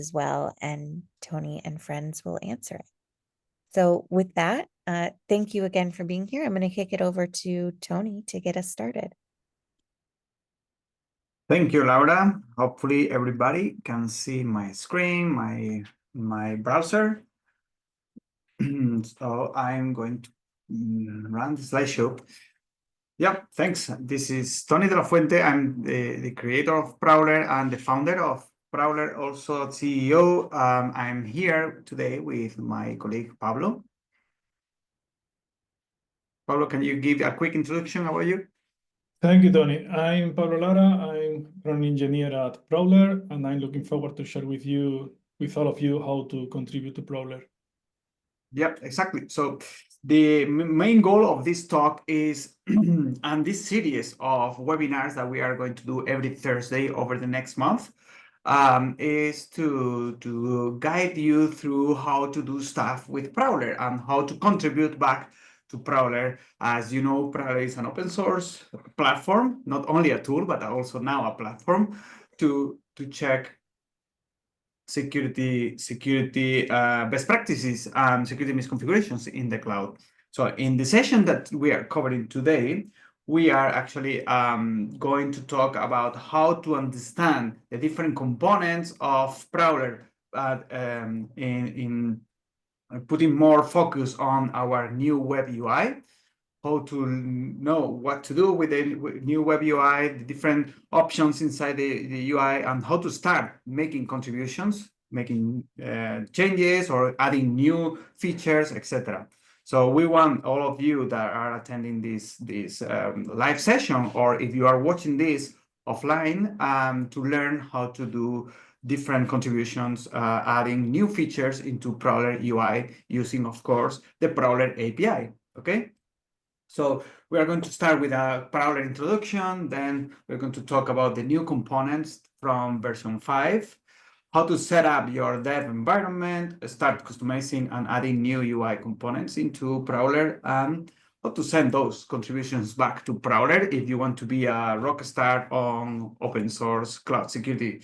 as well, and Tony and friends will answer it. So with that, thank you again for being here. I'm going to kick it over to Tony to get us started. Thank you, Laura. Hopefully everybody can see my screen, my browser. So I'm going to run the slideshow. Yep, thanks. This is Tony de la Fuente. I'm the creator of Prowler and the founder of Prowler, also CEO. I'm here today with my colleague, Pablo. Pablo, can you give a quick introduction about you? Thank you, Tony. I'm Pablo Lara. I'm an engineer at Prowler, and I'm looking forward to share with all of you, how to contribute to Prowler. Yep, exactly. So the main goal of this talk is, and this series of webinars that we are going to do every Thursday over the next month, is to guide you through how to do stuff with Prowler and how to contribute back to Prowler. As you know, Prowler is an open source platform, not only a tool, but also now a platform to check security best practices and security misconfigurations in the cloud. So in the session that we are covering today, we are actually going to talk about how to understand the different components of Prowler in putting more focus on our new web UI, how to know what to do with the new web UI, the different options inside the UI, and how to start making contributions, making changes or adding new features, etc. So we want all of you that are attending this live session, or if you are watching this offline, to learn how to do different contributions, adding new features into Prowler UI using, of course, the Prowler API, okay? So we are going to start with a Prowler introduction, then we're going to talk about the new components from version 5, how to set up your dev environment, start customizing and adding new UI components into Prowler, and how to send those contributions back to Prowler if you want to be a rock star on open source cloud security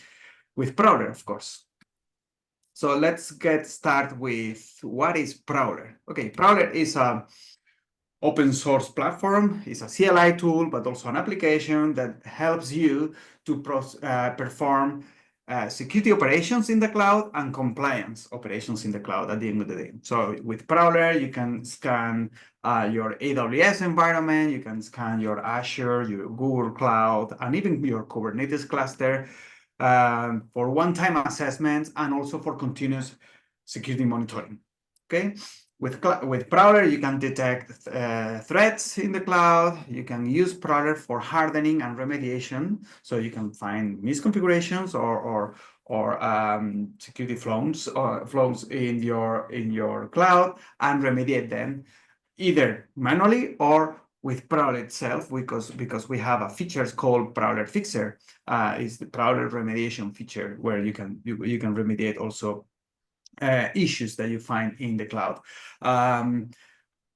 with Prowler, of course. So let's get started with what is Prowler. Okay, Prowler is a open source platform. Is a CLI tool, but also an application that helps you to perform security operations in the cloud and compliance operations in the cloud at the end of the day. So with Prowler, you can scan your AWS environment, you can scan your Azure, your Google Cloud, and even your Kubernetes cluster for one-time assessments and also for continuous security monitoring, okay? With Prowler, you can detect threats in the cloud. You can use Prowler for hardening and remediation, so you can find misconfigurations or security flaws in your cloud and remediate them either manually or with Prowler itself, because we have a feature called Prowler Fixer. Is the Prowler remediation feature where you can remediate also issues that you find in the cloud.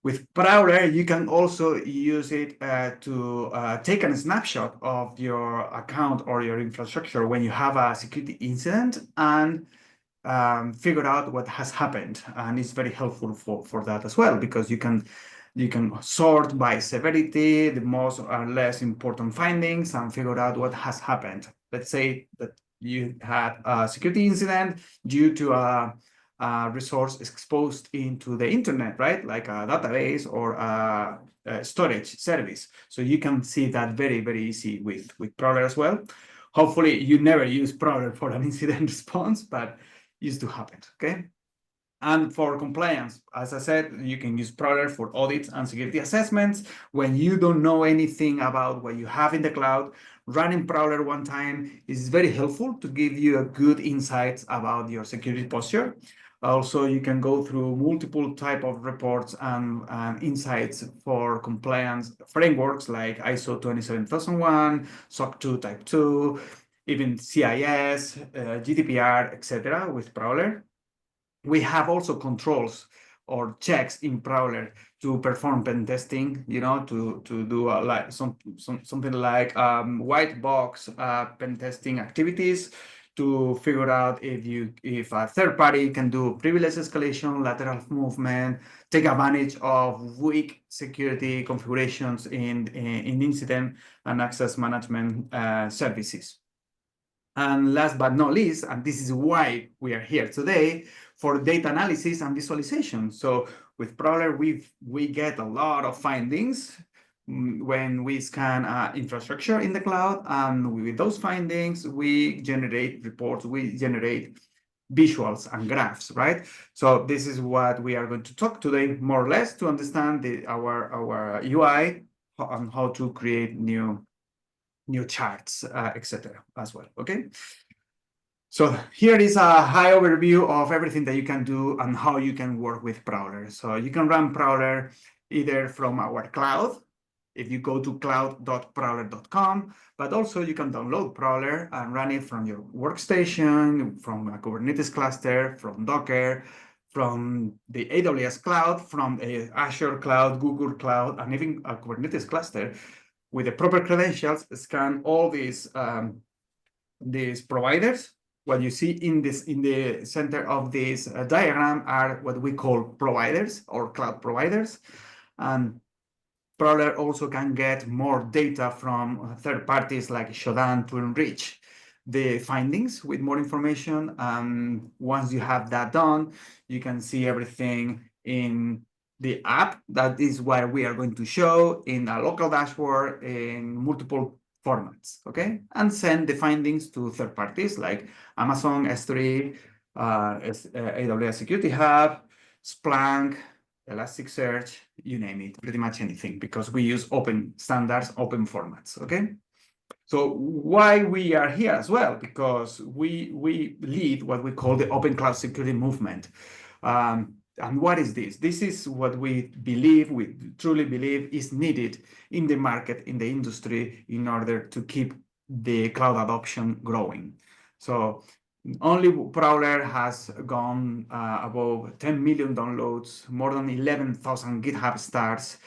With Prowler, you can also use it to take a snapshot of your account or your infrastructure when you have a security incident and figure out what has happened. And it's very helpful for that as well, because you can sort by severity the most or less important findings and figure out what has happened. Let's say that you had a security incident due to a resource exposed into the internet, right? Like a database or a storage service. So you can see that very, very easy with Prowler as well. Hopefully you never use Prowler for an incident response, but it used to happen, okay? And for compliance, as I said, you can use Prowler for audits and security assessments. When you don't know anything about what you have in the cloud, running Prowler one time is very helpful to give you a good insights about your security posture. Also, you can go through multiple type of reports and insights for compliance frameworks like ISO 27001, SOC 2 Type 2, even CIS, GDPR, etc. with Prowler. We have also controls or checks in Prowler to perform pen testing, you know, to do like something like white box pen testing activities. to figure out if a third party can do privilege escalation, lateral movement, take advantage of weak security configurations in incident and access management services. And last but not least, and this is why we are here today, for data analysis and visualization. So with Prowler, we get a lot of findings when we scan infrastructure in the cloud, and with those findings, we generate reports, we generate visuals and graphs, right? So this is what we are going to talk today, more or less, to understand our UI and how to create new charts, etc. as well, okay? So here is a high overview of everything that you can do and how you can work with Prowler. So you can run Prowler either from our cloud, if you go to cloud.prowler.com, but also you can download Prowler and run it from your workstation, from a Kubernetes cluster, from Docker, from the AWS cloud, from a Azure cloud, Google cloud, and even a Kubernetes cluster. With the proper credentials, scan all these providers. What you see in the center of this diagram are what we call providers or cloud providers. And Prowler also can get more data from third parties like Shodan to enrich the findings with more information. Once you have that done, you can see everything in the app. That is what we are going to show in a local dashboard in multiple formats, okay? And send the findings to third parties like Amazon, S3, AWS Security Hub, Splunk, Elasticsearch, you name it, pretty much anything, because we use open standards, open formats, okay? So why we are here as well, because we lead what we call the open cloud security movement. And what is this? This is what we truly believe is needed in the market, in the industry, in order to keep the cloud adoption growing. So only Prowler has gone above 10 million downloads, more than 11,000 GitHub stars.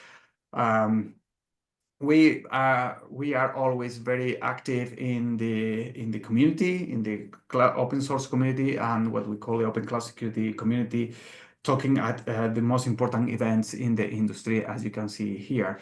We are always very active in the community, in the open source community, and what we call the open cloud security community, talking at the most important events in the industry, as you can see here.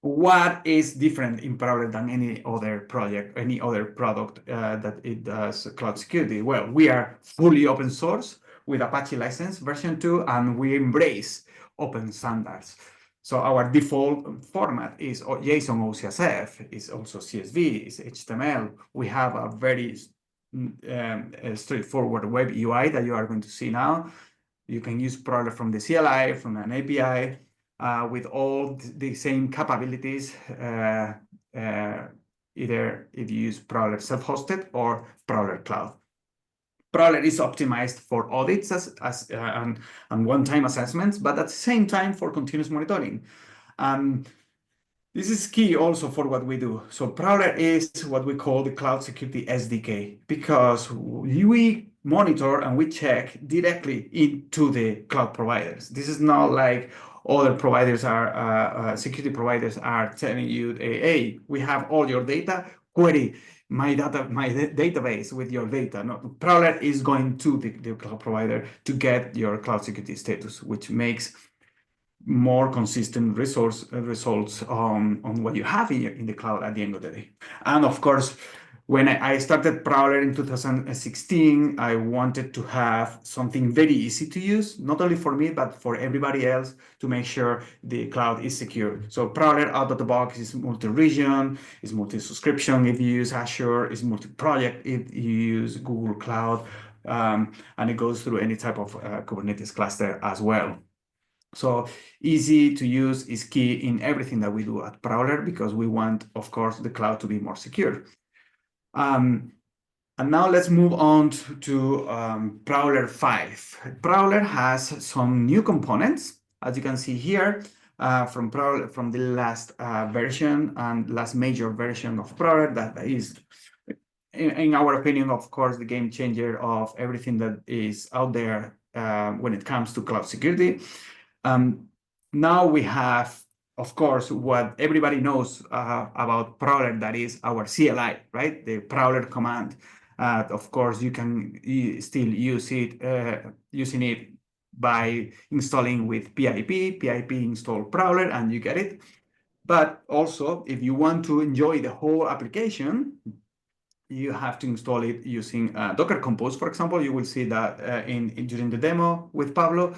What is different in Prowler than any other project, any other product that it does cloud security? Well, we are fully open source with Apache license version 2, and we embrace open standards. So our default format is JSON OCSF, is also CSV, is HTML. We have a very straightforward web UI that you are going to see now. You can use Prowler from the CLI, from an API, with all the same capabilities, either if you use Prowler self-hosted or Prowler Cloud. Prowler is optimized for audits and one-time assessments, but at the same time for continuous monitoring. This is key also for what we do. So Prowler is what we call the Cloud Security SDK, because we monitor and we check directly into the cloud providers. This is not like other providers are, security providers are telling you, hey, we have all your data, query my database with your data. No, Prowler is going to the cloud provider to get your cloud security status, which makes more consistent results on what you have in the cloud at the end of the day. And of course, when I started Prowler in 2016, I wanted to have something very easy to use, not only for me, but for everybody else, to make sure the cloud is secure. So Prowler out of the box is multi-region, is multi-subscription if you use Azure, is multi-project if you use Google Cloud, and it goes through any type of Kubernetes cluster as well. So easy to use is key in everything that we do at Prowler, because we want, of course, the cloud to be more secure. And now let's move on to Prowler 5. Prowler has some new components, as you can see here, from Prowler, from the last version and last major version of Prowler, that is, in our opinion, of course, the game changer of everything that is out there when it comes to cloud security. Now we have of course, what everybody knows about Prowler, that is our CLI, right? The Prowler command. Of course, you can still use it, using it by installing with pip install Prowler, and you get it. But also, if you want to enjoy the whole application, you have to install it using Docker Compose, for example. You will see that during the demo with Pablo.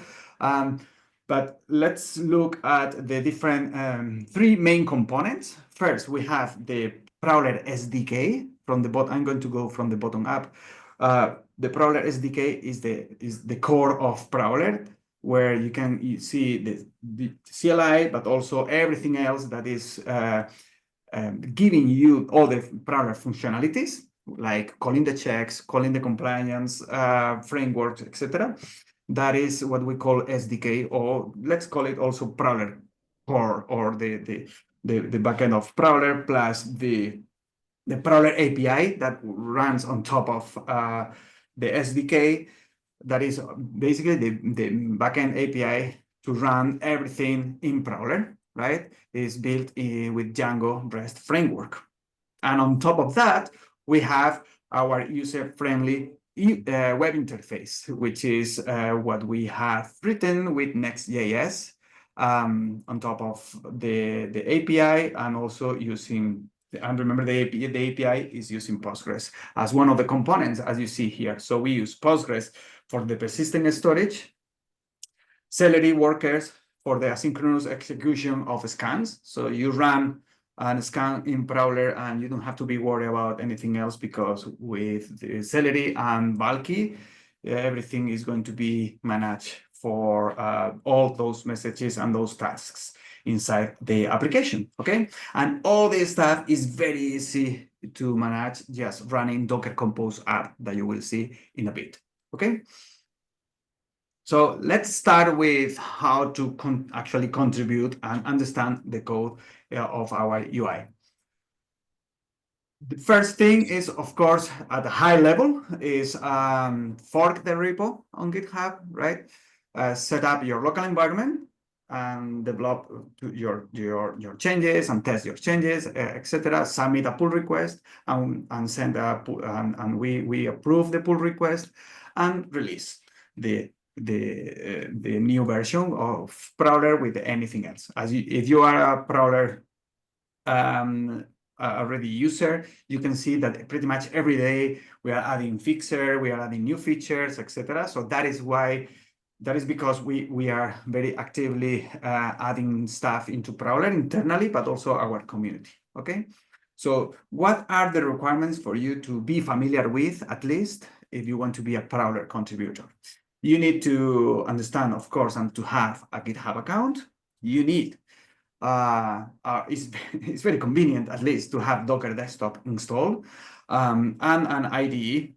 But let's look at the different three main components. First, we have the Prowler SDK from the bottom. I'm going to go from the bottom up. The Prowler SDK is the core of Prowler, where you see the CLI, but also everything else that is giving you all the Prowler functionalities, like calling the checks, calling the compliance frameworks, etc. That is what we call SDK, or let's call it also Prowler core, or the backend of Prowler plus the Prowler API that runs on top of the SDK. That is basically the backend API to run everything in Prowler, right? Is built with Django REST framework. And on top of that, we have our user-friendly web interface, which is what we have written with Next.js on top of the API, and also using, and remember the API is using Postgres as one of the components, as you see here. So we use Postgres for the persistent storage, Celery workers for the asynchronous execution of scans. So you run a scan in Prowler and you don't have to be worried about anything else, because with the Celery and Valky, everything is going to be managed for all those messages and those tasks inside the application, okay? And all this stuff is very easy to manage just running Docker Compose app that you will see in a bit, okay? So let's start with how to actually contribute and understand the code of our UI. The first thing is, of course, at a high level, is fork the repo on GitHub, right? Set up your local environment and develop your changes and test your changes, etc. Submit a pull request and send a and we approve the pull request and release the new version of Prowler with anything else. If you are a Prowler already user, you can see that pretty much every day we are adding fixer, we are adding new features, etc. So that is because we are very actively adding stuff into Prowler internally, but also our community, okay? So what are the requirements for you to be familiar with, at least, if you want to be a Prowler contributor? You need to understand, of course, and to have a GitHub account. You need, it's very convenient, at least, to have Docker Desktop installed, and an IDE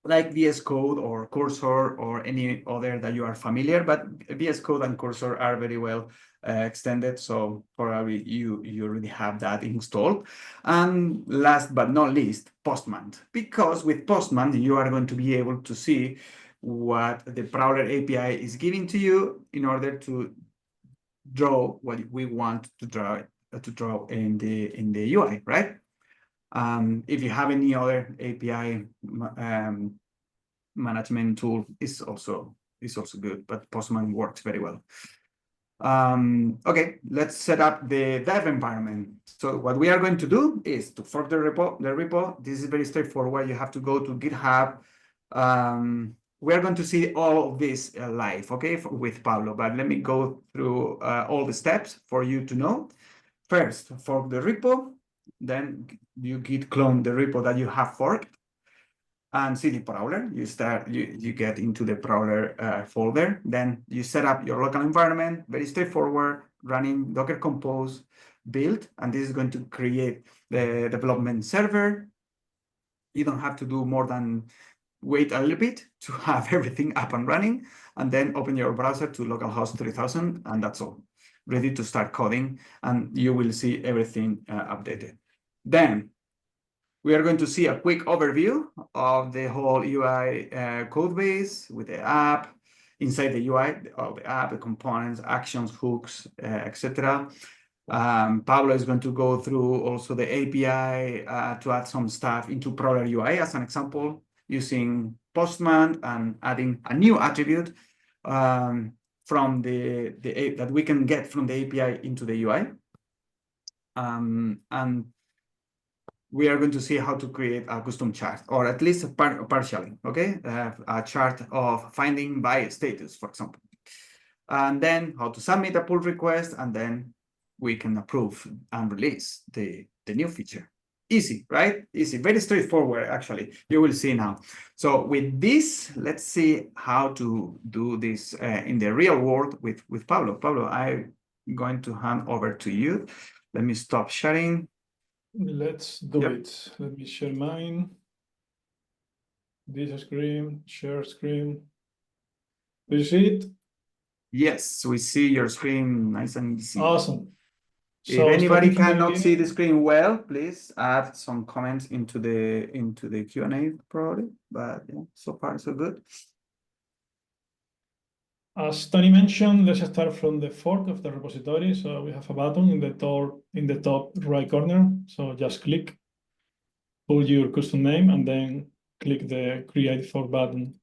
like VS Code or Cursor or any other that you are familiar, but VS Code and Cursor are very well extended, so probably you already have that installed. And last but not least, Postman, because with Postman you are going to be able to see what the Prowler API is giving to you in order to draw what we want to draw in the UI, right? If you have any other API management tool, is also good, but Postman works very well. Okay, let's set up the dev environment. So what we are going to do is to fork the repo. This is very straightforward. You have to go to GitHub. We are going to see all of this live, okay, with Pablo, but let me go through all the steps for you to know. First, fork the repo, then you git clone the repo that you have forked, and cd Prowler. You get into the Prowler folder. Then you set up your local environment, very straightforward, running Docker Compose build, and this is going to create the development server. You don't have to do more than wait a little bit to have everything up and running, and then open your browser to localhost 3000, and that's all. Ready to start coding, and you will see everything updated. Then we are going to see a quick overview of the whole UI code base with the app, inside the UI, all the app, the components, actions, hooks, etc. Pablo is going to go through also the API to add some stuff into Prowler UI as an example, using Postman and adding a new attribute from that we can get from the API into the UI. And we are going to see how to create a custom chart, or at least partially, okay? A chart of finding by status, for example. And then how to submit a pull request, and then we can approve and release the new feature. Easy, right? Easy, very straightforward, actually. You will see now. So with this, let's see how to do this in the real world with Pablo. Pablo, I'm going to hand over to you. Let me stop sharing. Let's do Yep. it. Let me share mine. This screen, share screen. Do you see it? Yes, we see your screen nice and easy. Awesome. If So anybody starting from the cannot see the beginning, screen well, please add some comments into the Q&A probably. But yeah, so far so good. as Tony mentioned, let's start from the fork of the repository. So we have a button in the top right corner. So just click, put your custom name, and then click the Create Fork button.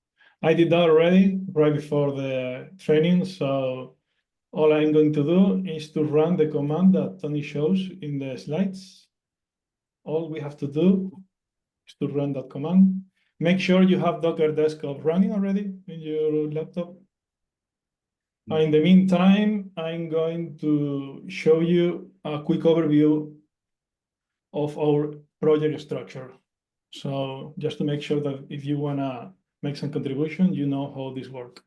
I did that already right before the training. So all I'm going to do is to run the command that Tony shows in the slides. All we have to do is to run that command. Make sure you have Docker Desktop running already in your laptop. In the meantime, I'm going to show you a quick overview of our project structure. So just to make sure that if you want to make some contribution, you know how this works.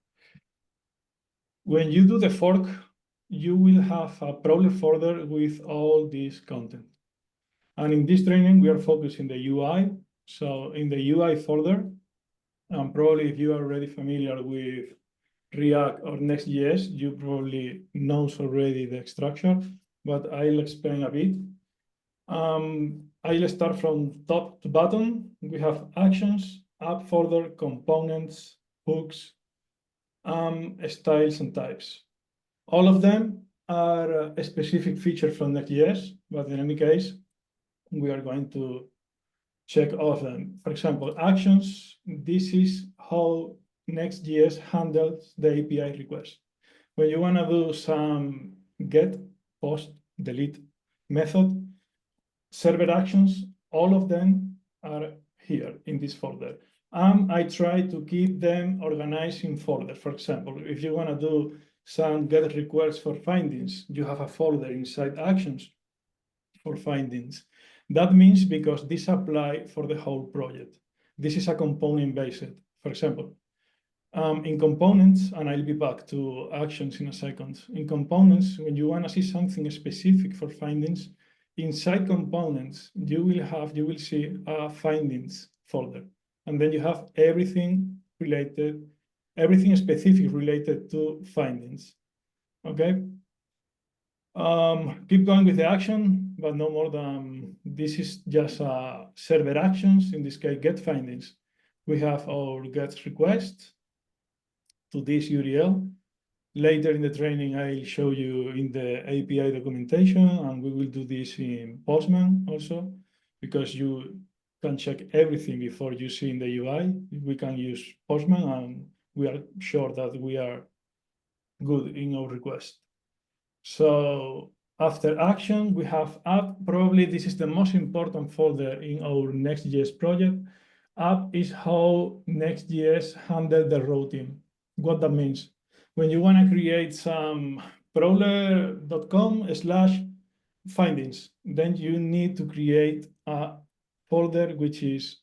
When you do the fork, you will have a Prowler folder with all this content. And in this training, we are focusing the UI. So in the UI folder, and probably if you are already familiar with React or Next.js, you probably knows already the structure, but I'll explain a bit. I'll start from top to bottom. We have actions, app folder, components, hooks, styles, and types. All of them are a specific feature from Next.js, but in any case, we are going to check all of them. For example, actions, this is how Next.js handles the API request. When you want to do some get, post, delete method, server actions, all of them are here in this folder. I try to keep them organized in folders. For example, if you want to do some get requests for findings, you have a folder inside actions for findings. That means because this applies for the whole project. This is a component-based. For example, in components, and I'll be back to actions in a second. In components, when you want to see something specific for findings, inside components, you will see a findings folder. And then you have everything specific related to findings. Okay. Keep going with the action, but no more than this is just server actions. In this case, get findings. We have our get request to this URL. Later in the training, I'll show you in the API documentation, and we will do this in Postman also, because you can check everything before you see in the UI. We can use Postman, and we are sure that we are good in our request. So after action, we have app. Probably this is the most important folder in our Next.js project. App is how Next.js handle the routing. What that means. When you want to create some prowler.com/findings, then you need to create a folder which is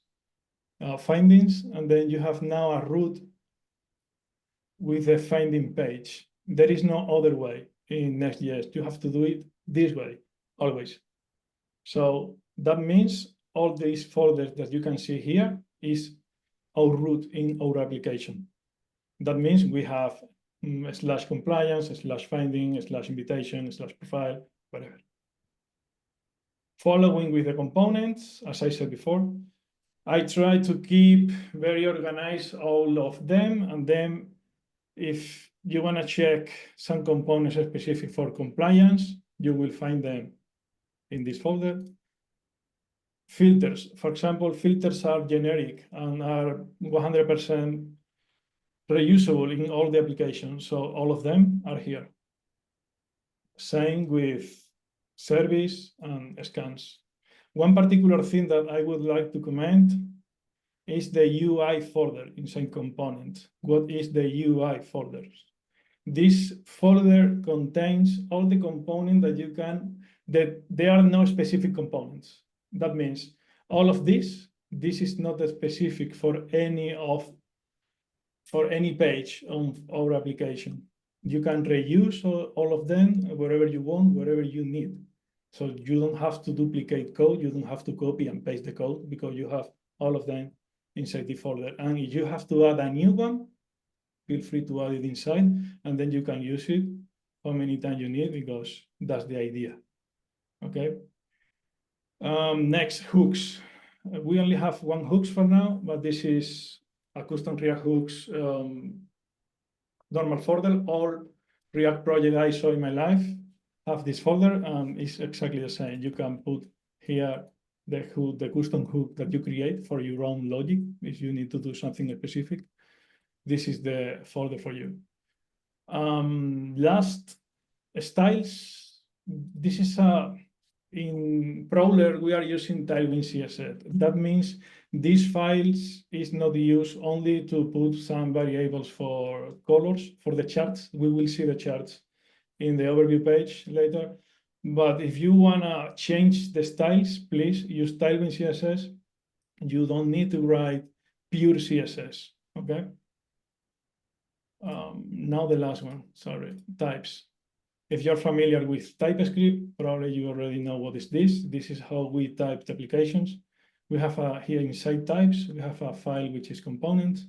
findings, and then you have now a root with a finding page. There is no other way in Next.js. You have to do it this way, always. So that means all these folders that you can see here is our root in our application. That means we have /compliance, /finding, /invitation, /profile, whatever. Following with the components, as I said before, I try to keep very organized all of them, and then If you want to check some components specific for compliance, you will find them in this folder. Filters, for example, filters are generic and are 100% reusable in all the applications. So all of them are here. Same with service and scans. One particular thing that I would like to comment is the UI folder inside component. What is the UI folder? This folder contains all the components that you can, that there are no specific components. That means all of this is not specific for any page on our application. You can reuse all of them wherever you want, wherever you need. So you don't have to duplicate code. You don't have to copy and paste the code because you have all of them inside the folder. And if you have to add a new one, feel free to add it inside, and then you can use it how many times you need because that's the idea. Okay. Next, hooks. We only have one hooks for now, but this is a custom React hooks normal folder. All React project I saw in my life have this folder, and it's exactly the same. You can put here the hook, the custom hook that you create for your own logic if you need to do something specific. This is the folder for you. Last, styles. This is in Prowler, we are using Tailwind CSS. That means these files is not used only to put some variables for colors, for the charts. We will see the charts in the overview page later. But if you wanna change the styles, please use Tailwind CSS. You don't need to write pure CSS, okay? Now the last one, sorry, types. If you're familiar with TypeScript, probably you already know what is this. This is how we type the applications. We have here inside types, we have a file which is components,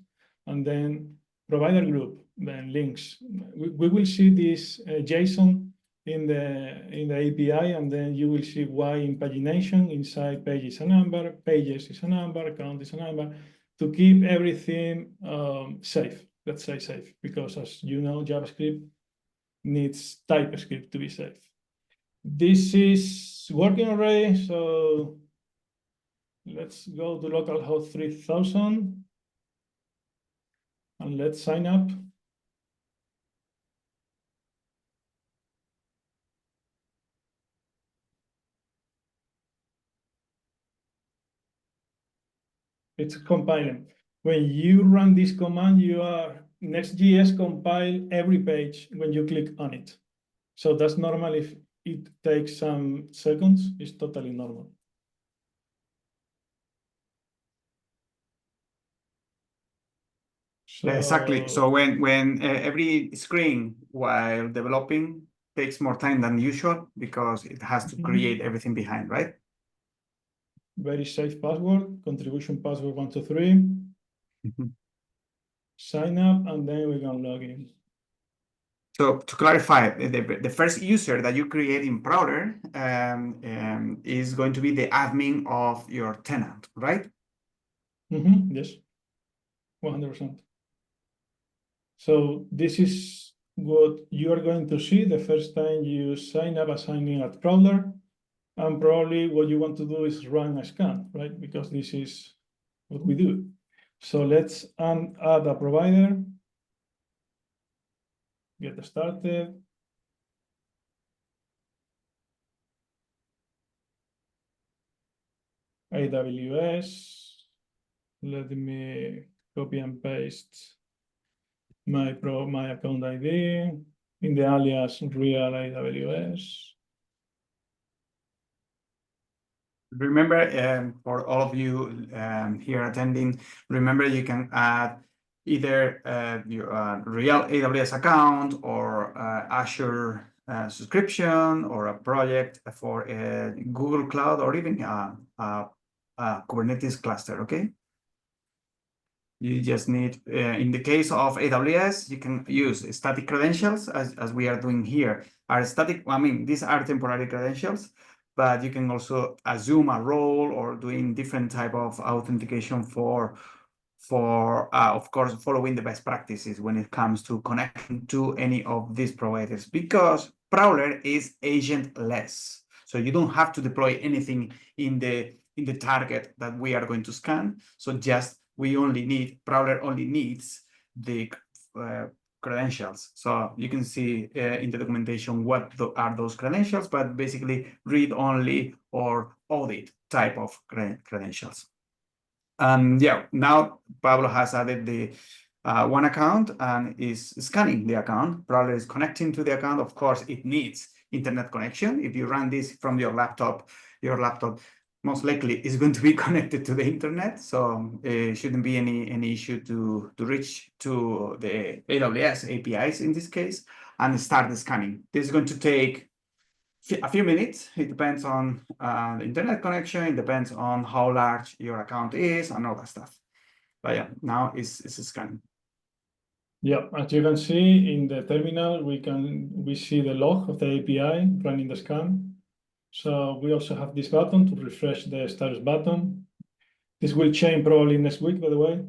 and then provider group, then links. We will see this JSON in the API, and then you will see why in pagination, inside page is a number, pages is a number, count is a number, to keep everything safe. Let's say safe, because as you know, JavaScript needs TypeScript to be safe. This is working already, so let's go to localhost 3000 and let's sign up. It's compiling. When you run this command, Next.js compile every page when you click on it. So that's normal. If it takes some seconds, it's totally normal. So, Exactly. So when every screen while developing takes more time than usual because it has to create everything behind, right? Very safe password, contribution password 123. Sign up, and then we can log in. So to clarify, the first user that you create in Prowler is going to be the admin of your tenant, right? Yes, 100%. So this is what you are going to see the first time you sign up as signing at Prowler. And probably what you want to do is run a scan, right? Because this is what we do. So let's add a provider. Get started. AWS. Let me copy and paste my account ID in the alias real AWS. Remember, for all of you here attending, remember you can add either your real AWS account or Azure subscription or a project for Google Cloud or even a Kubernetes cluster, okay? You just need, in the case of AWS, you can use static credentials as we are doing here. Are static, I mean, these are temporary credentials, but you can also assume a role or doing different type of authentication for for, of course, following the best practices when it comes to connecting to any of these providers, because Prowler is agentless. So you don't have to deploy anything in the target that we are going to scan. So just Prowler only needs the credentials. So you can see in the documentation what are those credentials, but basically read only or audit type of credentials. And yeah, now Pablo has added the one account and is scanning the account. Prowler is connecting to the account. Of course, it needs internet connection. If you run this from your laptop most likely is going to be connected to the internet. So it shouldn't be any issue to reach to the AWS APIs in this case and start the scanning. This is going to take a few minutes. It depends on the internet connection. It depends on how large your account is and all that stuff. But yeah, now it's scanning. Yeah, as you can see in the terminal, we see the log of the API running the scan. So we also have this button to refresh the status button. This will change probably next week, by the way.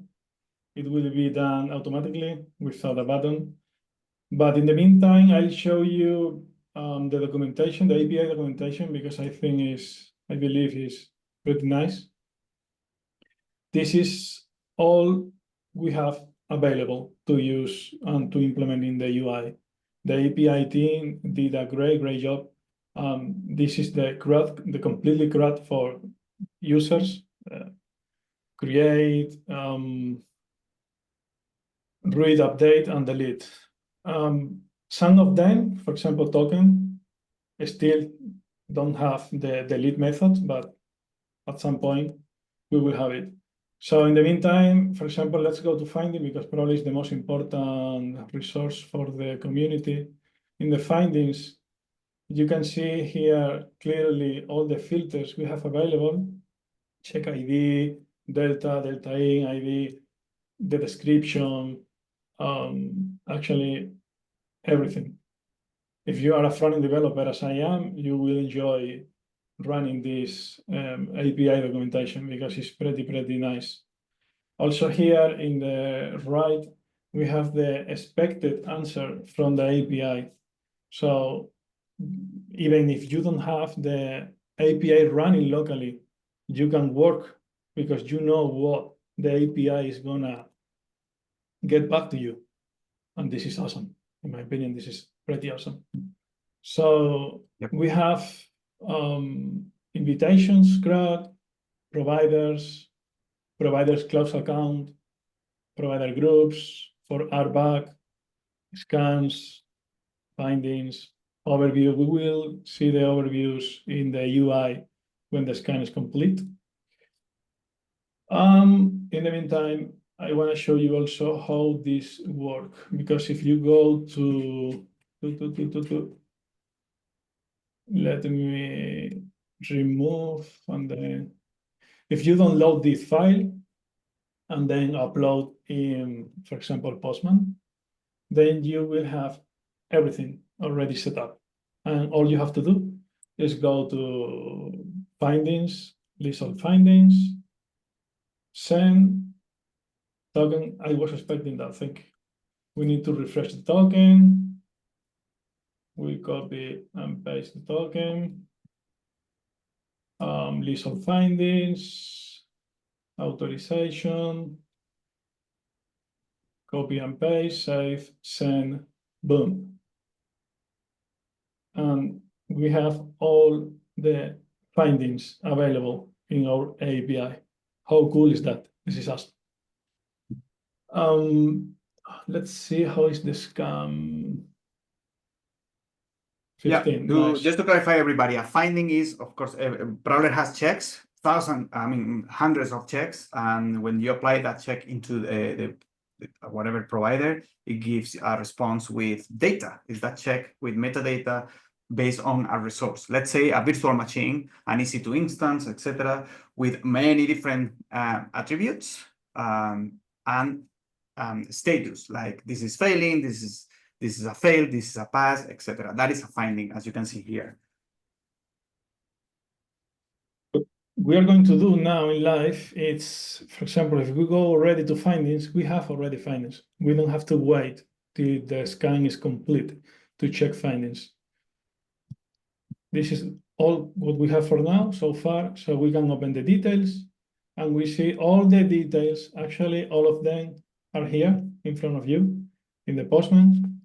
It will be done automatically without a button. But in the meantime, I'll show you the documentation, the API documentation, because I believe is pretty nice. This is all we have available to use and to implement in the UI. The API team did a great job. This is the completely CRUD for users. Create, read, update, and delete. Some of them, for example, token, still don't have the delete method, but at some point we will have it. So in the meantime, for example, let's go to finding, because probably it's the most important resource for the community. In the findings, you can see here clearly all the filters we have available. Check ID, delta in, ID, the description, actually everything. If you are a front-end developer, as I am, you will enjoy running this API documentation because it's pretty nice. Also here in the right, we have the expected answer from the API. So even if you don't have the API running locally, you can work because you know what the API is gonna get back to you. And this is awesome. In my opinion, this is pretty awesome. So Yep. we have invitations, CRUD, providers close account, provider groups for RBAC, scans, findings, overview. We will see the overviews in the UI when the scan is complete. In the meantime, I want to show you also how this works, because if you go to let me remove, and then if you download this file and then upload in, for example, Postman, then you will have everything already set up. And all you have to do is go to findings, list of findings, send token. I was expecting that thing. We need to refresh the token. We copy and paste the token. List of findings, authorization, copy and paste, save, send, boom. And we have all the findings available in our API. How cool is that? This is awesome. Let's see how is the scam. 15, yeah, nice. Just to clarify everybody, a finding is, of course, Prowler has checks, hundreds of checks, and when you apply that check into the whatever provider, it gives a response with data. Is that check with metadata based on a resource? Let's say a virtual machine, an EC2 instance, etc., with many different attributes and status, like this is failing, this is a fail, this is a pass, etc. That is a finding, as you can see here. we are going to do now in live, it's, for example, if we go already to findings, we have already findings. We don't have to wait till the scan is complete to check findings. This is all what we have for now so far. So we can open the details and we see all the details. Actually, all of them are here in front of you in the Postman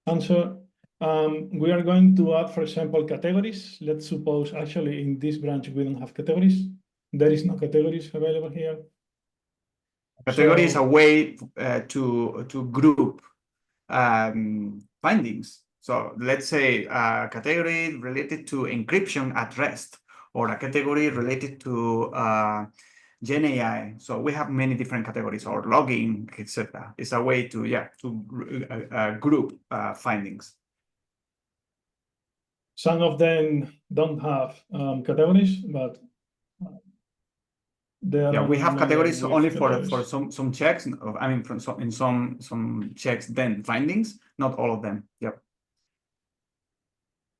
answer. We are going to add, for example, categories. Let's suppose actually in this branch we don't have categories. There is no categories available here. Category is a So- way to group findings. So let's say a category related to encryption at rest, or a category related to Gen AI. So we have many different categories, or logging, etc. It's a way to group findings. Some of them don't have categories, but they are We have made categories with only categories. for some checks. I mean, in some checks, then findings, not all of them. Yep.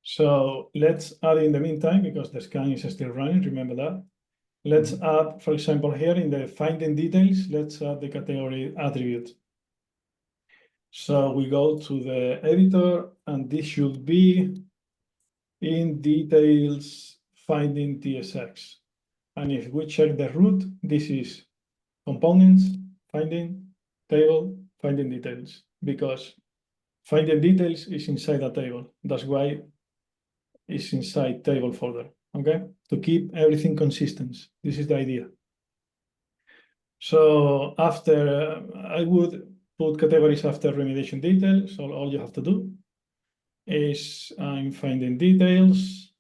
So let's add in the meantime, because the scan is still running, remember that. Let's add, for example, here in the finding details, let's add the category attribute. So we go to the editor, and this should be in details finding TSX. And if we check the root, this is components, finding, table, finding details, because finding details is inside a table. That's why it's inside table folder, okay? To keep everything consistent. This is the idea. So after, I would put categories after remediation details. So all you have to do is I'm finding details.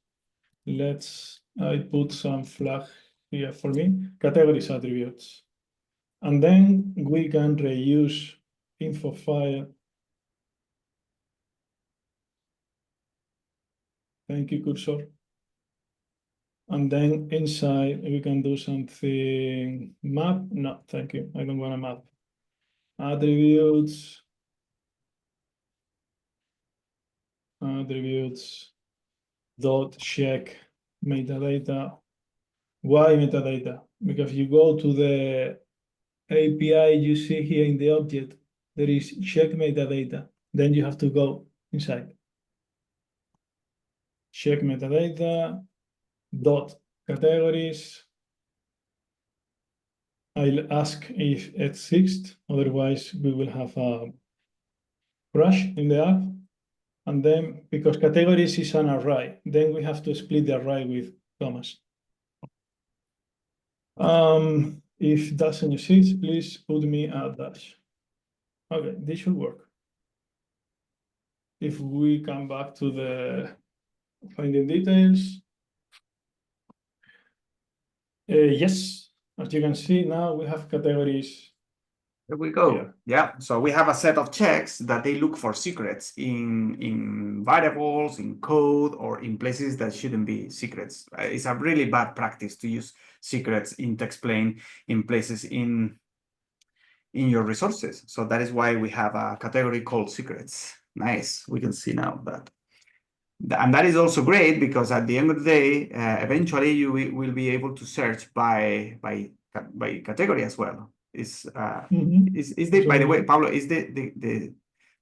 I put some flag here for me, categories attributes. And then we can reuse info file. Thank you, cursor. And then inside we can do something map. No, thank you. I don't want a map. Attributes. Dot check metadata. Why metadata? Because you go to the API you see here in the object, there is check metadata. Then you have to go inside. Check metadata, dot categories. I'll ask if it exists, otherwise we will have a crash in the app. And then, because categories is an array, then we have to split the array with commas. If doesn't exist, please put me a dash. Okay, this should work. If we come back to the finding details. Yes, as you can see now we have categories. There we go. Here. Yeah. So we have a set of checks that they look for secrets in variables, in code, or in places that shouldn't be secrets. It's a really bad practice to use secrets in TextPlain in places in your resources. So that is why we have a category called secrets. Nice. We can see now that. And that is also great because at the end of the day, eventually you will be able to search by category as well. Is the, by the way, Pablo, is the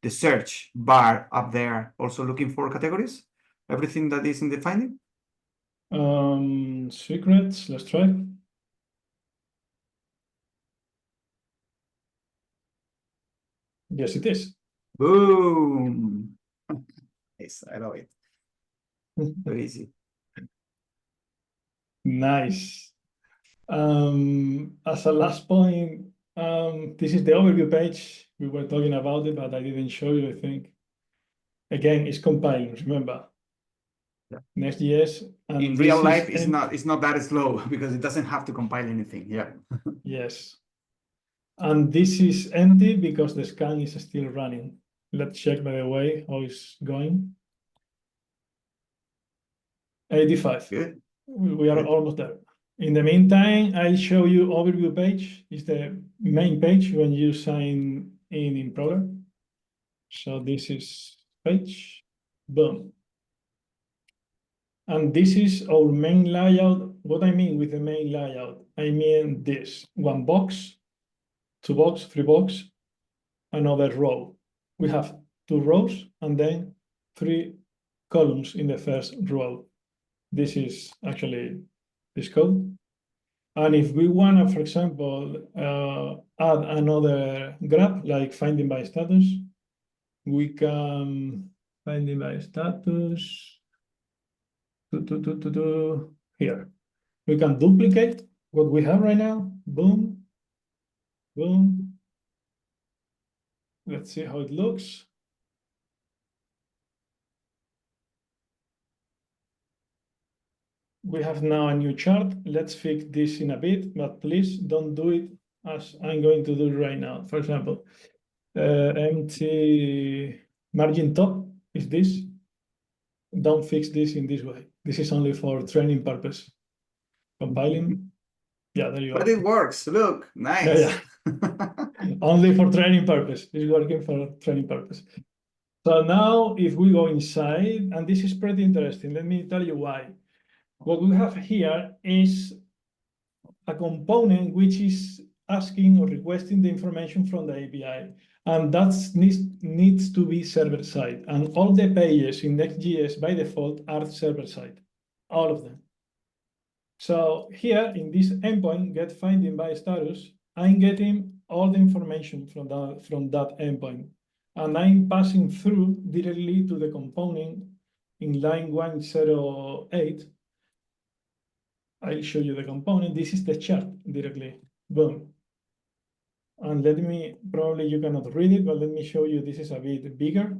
search bar up there also looking for categories? Everything that is in the finding? Secrets, let's try. Yes, it is. Boom. Nice, I love it. Very easy. Nice. As a last point, this is the overview page. We were talking about it, but I didn't show you, I think. Again, it's compiling, remember. Yeah. Next.js. And in real life, it's not that slow because it doesn't have to compile anything. Yeah. Yes. And this is empty because the scan is still running. Let's check, by the way, how it's going. 85. Good. We are Good. almost there. In the meantime, I show you overview page. It's the main page when you sign in Prowler. So this is page, boom. And this is our main layout what I mean with the main layout, I mean this: one box, two box, three box, another row. We have two rows and then three columns in the first row. This is actually this code. And if we want to, for example, add another graph like finding by status, we can finding by status here. We can duplicate what we have right now. Boom, boom. Let's see how it looks. We have now a new chart. Let's fix this in a bit, but please don't do it as I'm going to do right now. For example, empty margin top is this. Don't fix this in this way. This is only for training purpose. Compiling. Yeah, there you But go. it works. Look, nice. Yeah, Only for training purpose. It's working for training purpose. So now if we go inside, and this is pretty interesting, let me tell you why. What we have here is a component which is asking or requesting the information from the API. And that needs to be server-side. And all the pages in Next.js by default are server-side, all of them. So here in this endpoint, get finding by status, I'm getting all the information from that endpoint. And I'm passing through directly to the component in line 108. I'll show you the component. This is the chart directly. Boom. And let me, probably you cannot read it, but let me show you. This is a bit bigger,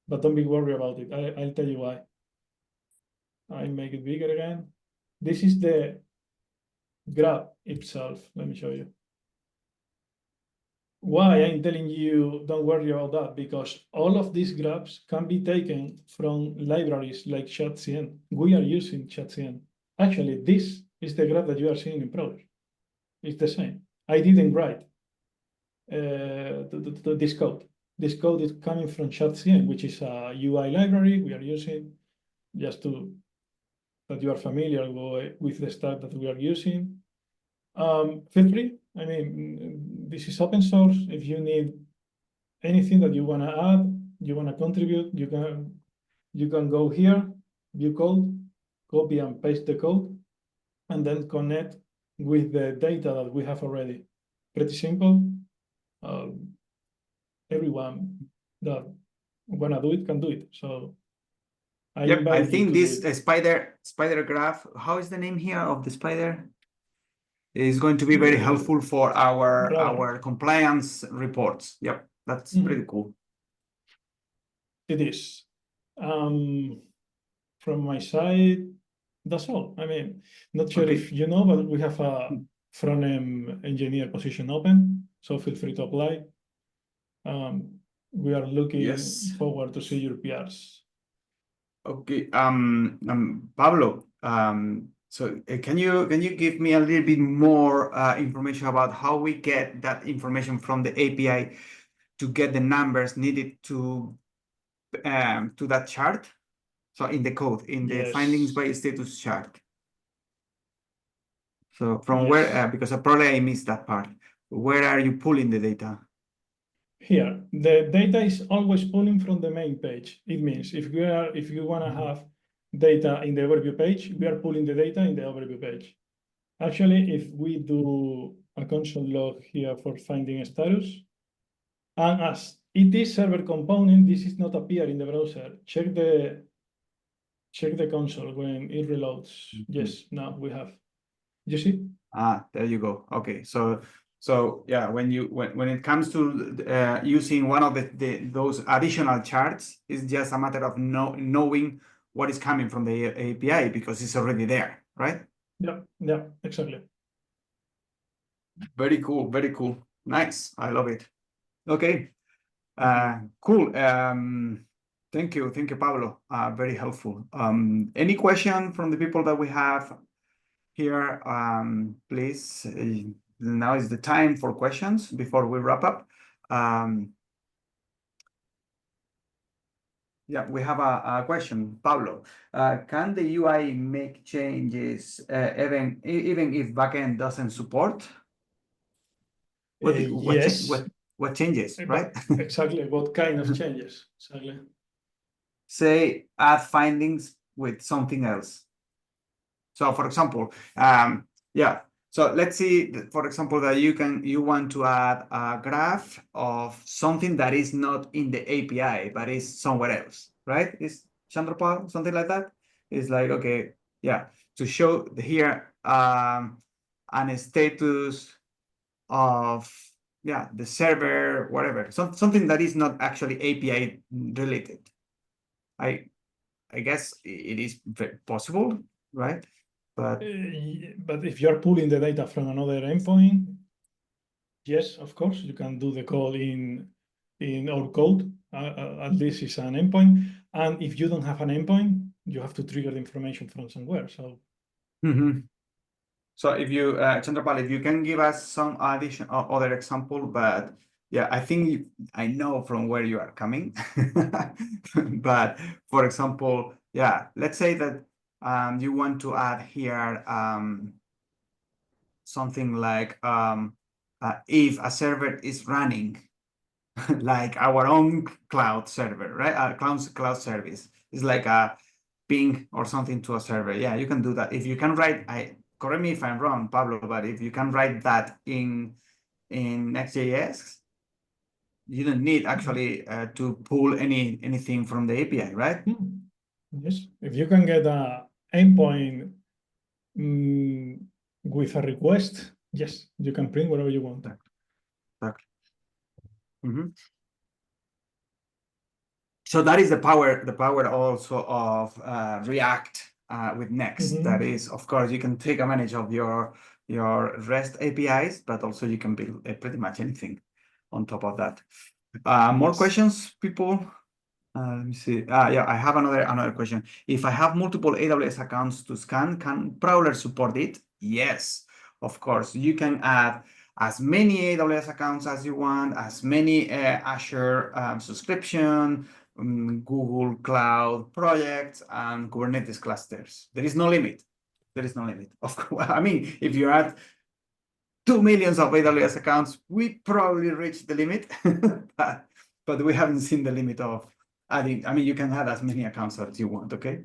but don't be worried about it. I'll tell you why. I make it bigger again. This is the graph itself. Let me show you. Why I'm telling you don't worry about that, because all of these graphs can be taken from libraries like ChatCN. We are using ChatCN. Actually, this is the graph that you are seeing in Prowler. It's the same. I didn't write this code. This code is coming from ChatCN, which is a UI library we are using just to that you are familiar with the stuff that we are using. Feel free. I mean, this is open source. If you need anything that you want to add, you want to contribute, you can go here, view code, copy and paste the code, and then connect with the data that we have already. Pretty simple. Everyone that wanna do it can do it. So I think this spider graph, how is the name here of the spider? Is going to be very helpful for our compliance reports. Yep, that's pretty cool. It is. From my side, that's all. I mean, not sure if you know, but we have a front-end engineer position open, so feel free to apply. We are looking forward to see your PRs. Okay, Pablo, so can you give me a little bit more information about how we get that information from the API to get the numbers needed to that chart? So in the code, in the findings by status chart. So from where, because probably I missed that part. Where are you pulling the data? Here, the data is always pulling from the main page. It means if you want to have data in the overview page, we are pulling the data in the overview page. Actually, if we do a console log here for finding status, and as it is server component, this is not appear in the browser. Check the console when it reloads. Yes, now we have. You see? There you go. Okay, so yeah, when it comes to using one of those additional charts, it's just a matter of knowing what is coming from the API because it's already there, right? Yeah, exactly. Very cool, very cool. Nice, I love it. Okay, cool. Thank you, Pablo. Very helpful. Any question from the people that we have here? Please. Now is the time for questions before we wrap up. Yeah, we have a question, Pablo. Can the UI make changes even if backend doesn't support? Yes, What changes, right? but exactly what kind of changes? Exactly. Say add findings with something else. So for example, yeah. So let's see, for example, that you want to add a graph of something that is not in the API, but is somewhere else, right? Is Chandra something like that? It's like, okay, yeah, to show here an status of the server, whatever, something that is not actually API related. I guess it is possible, right? But But if you're pulling the data from another endpoint, yes, of course, you can do the call in our code. At least it's an endpoint. And if you don't have an endpoint, you have to trigger the information from somewhere. So So if you, Chandrapal, if you can give us some addition or other example, but yeah, I think I know from where you are coming. But for example, yeah, let's say that you want to add here something like if a server is running like our own cloud server, right? Cloud service is like a ping or something to a server. Yeah, you can do that. If you can write, correct me if I'm wrong, Pablo, but if you can write that in Next.js, you don't need actually to pull anything from the API, right? yes, if you can get a endpoint with a request, yes, you can print whatever you want. Exactly. So that is the power also of React with Next. That is, of course, you can take advantage of your REST APIs, but also you can build pretty much anything on top of that. More questions, people? Let me see. Yeah, I have another question. If I have multiple AWS accounts to scan, can Prowler support it? Yes, of course. You can add as many AWS accounts as you want, as many Azure subscription, Google Cloud projects, and Kubernetes clusters. There is no limit. There is no limit. Of course, I mean, if you add 2 million of AWS accounts, we probably reached the limit, but we haven't seen the limit of adding. I mean, you can add as many accounts as you want, okay?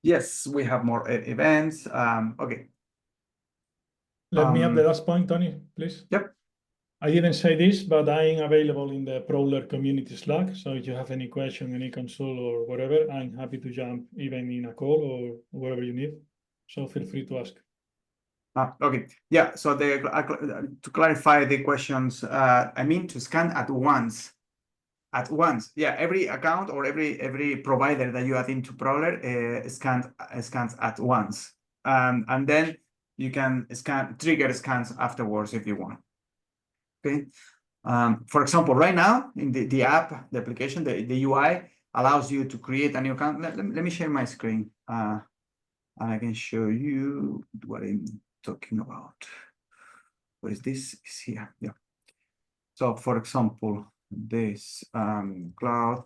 Yes, we have more events. Okay. Let me have the last point, Tony, please. Yep. I didn't say this, but I'm available in the Prowler community Slack. So if you have any question, any console or whatever, I'm happy to jump even in a call or whatever you need. So feel free to ask. Okay. Yeah. So to clarify the questions, I mean to scan at once. At once, yeah. Every account or every provider that you add into Prowler scans at once, and then you can trigger scans afterwards if you want. Okay. For example, right now in the app, the application, the UI allows you to create a new account. Let me share my screen, and I can show you what I'm talking about. What is this? Is here. Yeah. So, for example, this cloud.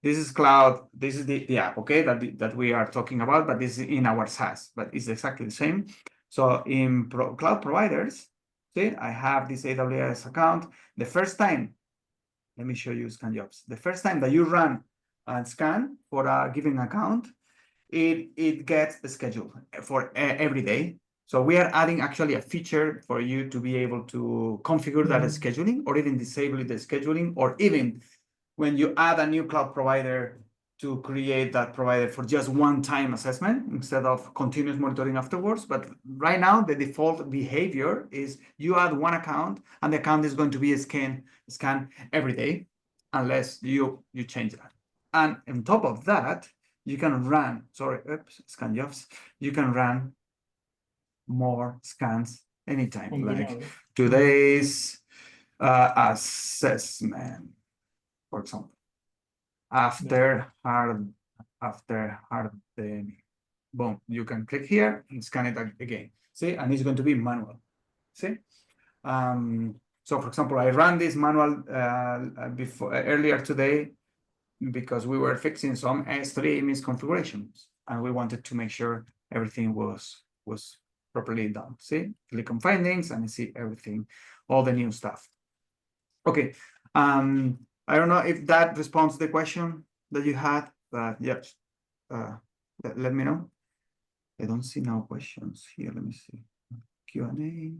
This is cloud. This is the app, okay, that we are talking about, but this is in our SaaS, but it's exactly the same. So in cloud providers, see, I have this AWS account. The first time, let me show you scan jobs. The first time that you run and scan for a given account, it gets a schedule for every day. So we are adding actually a feature for you to be able to configure that scheduling, or even disable the scheduling, or even when you add a new cloud provider, to create that provider for just one-time assessment instead of continuous monitoring afterwards. But right now, the default behavior is you add one account, and the account is going to be scanned every day, unless you change that. And on top of that, you can run, scan jobs. You can run more scans anytime, like today's assessment, for example. After hardening, boom, you can click here and scan it again. See, and it's going to be manual. See, So for example, I ran this manual earlier today because we were fixing some S3 misconfigurations and we wanted to make sure everything was properly done. See, click on findings and I see everything, all the new stuff. Okay, I don't know if that responds to the question that you had, but yes, let me know. I don't see no questions here. Let me see. Q&A.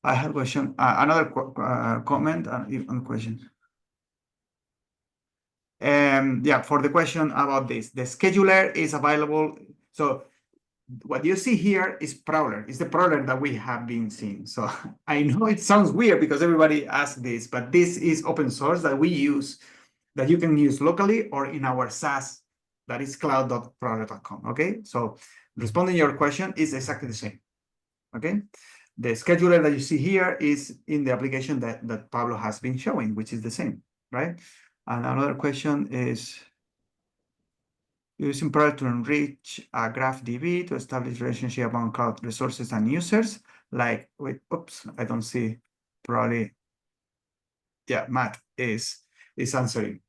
I have a question, another comment on question. Yeah, for the question about this, the scheduler is available. So what you see here is Prowler. It's the Prowler that we have been seeing. So I know it sounds weird because everybody asks this, but this is open source that we use, that you can use locally or in our SaaS, that is cloud.prowler.com. Okay, so responding to your question is exactly the same. Okay, the scheduler that you see here is in the application that Pablo has been showing, which is the same, right? And another question is using Prowler to enrich a graph DB to establish relationship among cloud resources and users. Like, wait, oops, I don't see. Probably, yeah, Matt is answering.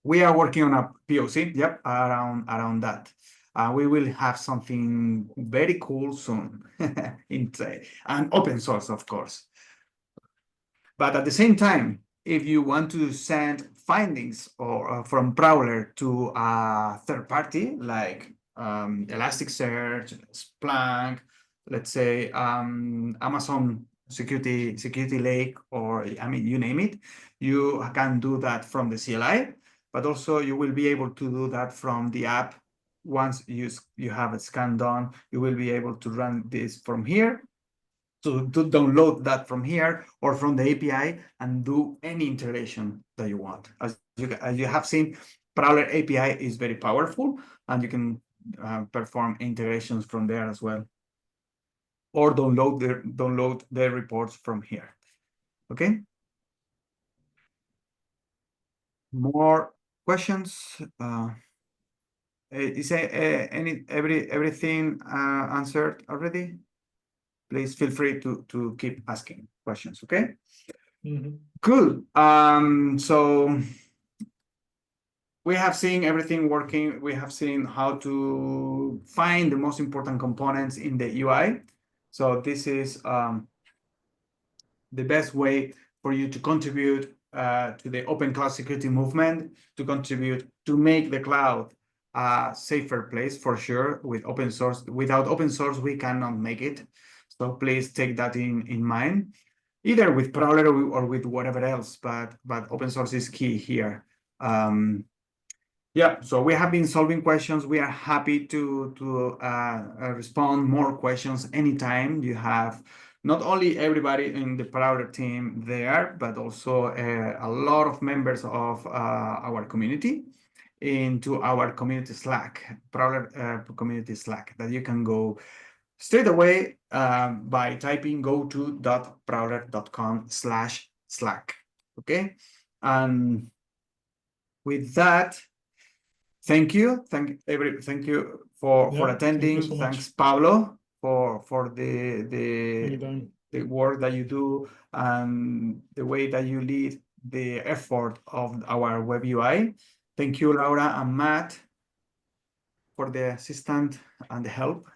We are working on a POC, yep, around that. We will have something very cool soon, and open source, of course. But at the same time, if you want to send findings or from Prowler to a third party like Elasticsearch, Splunk, let's say Amazon Security Lake, or I mean, you name it, you can do that from the CLI, but also you will be able to do that from the app. Once you have a scan done, you will be able to run this from here, to download that from here or from the API and do any integration that you want. As you have seen, Prowler API is very powerful and you can perform integrations from there as well, or download the reports from here. Okay. More questions? Is everything answered already? Please feel free to keep asking questions, okay? Cool. So we have seen everything working. We have seen how to find the most important components in the UI. So this is the best way for you to contribute to the open cloud security movement, to contribute to make the cloud a safer place for sure. With open source, without open source, we cannot make it. So please take that in mind, either with Prowler or with whatever else, but open source is key here. Yeah, so we have been solving questions. We are happy to respond more questions anytime you have. Not only everybody in the Prowler team there, but also a lot of members of our community into our community Slack, Prowler community Slack, that you can go straight away by typing go-to.prowler.com/Slack. Okay, and with that, thank you for attending. Thank you so Thanks, much, Pablo, for the work that you do and the way that you lead the effort of our web UI. Thank you, Laura and Matt, for the assistance and the help.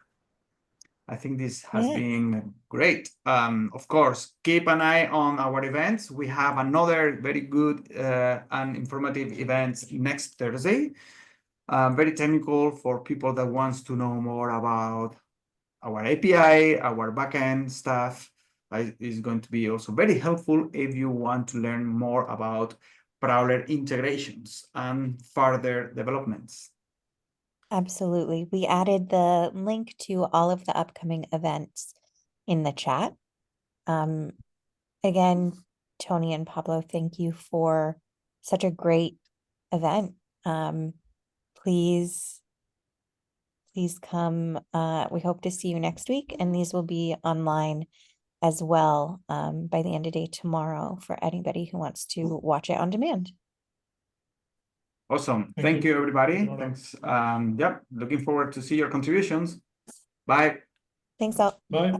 I think this has been great. Of course, keep an eye on our events. We have another very good and informative event next Thursday. Very technical for people that wants to know more about our API, our backend stuff. It's going to be also very helpful if you want to learn more about Prowler integrations and further developments. Absolutely. We added the link to all of the upcoming events in the chat. Again, Tony and Pablo, thank you for such a great event. Please come. We hope to see you next week, and these will be online as well by the end of the day tomorrow for anybody who wants to watch it on demand. Awesome. Thank you, everybody. Thanks. Yep. Looking forward to see your contributions. Bye. Thanks all. Bye.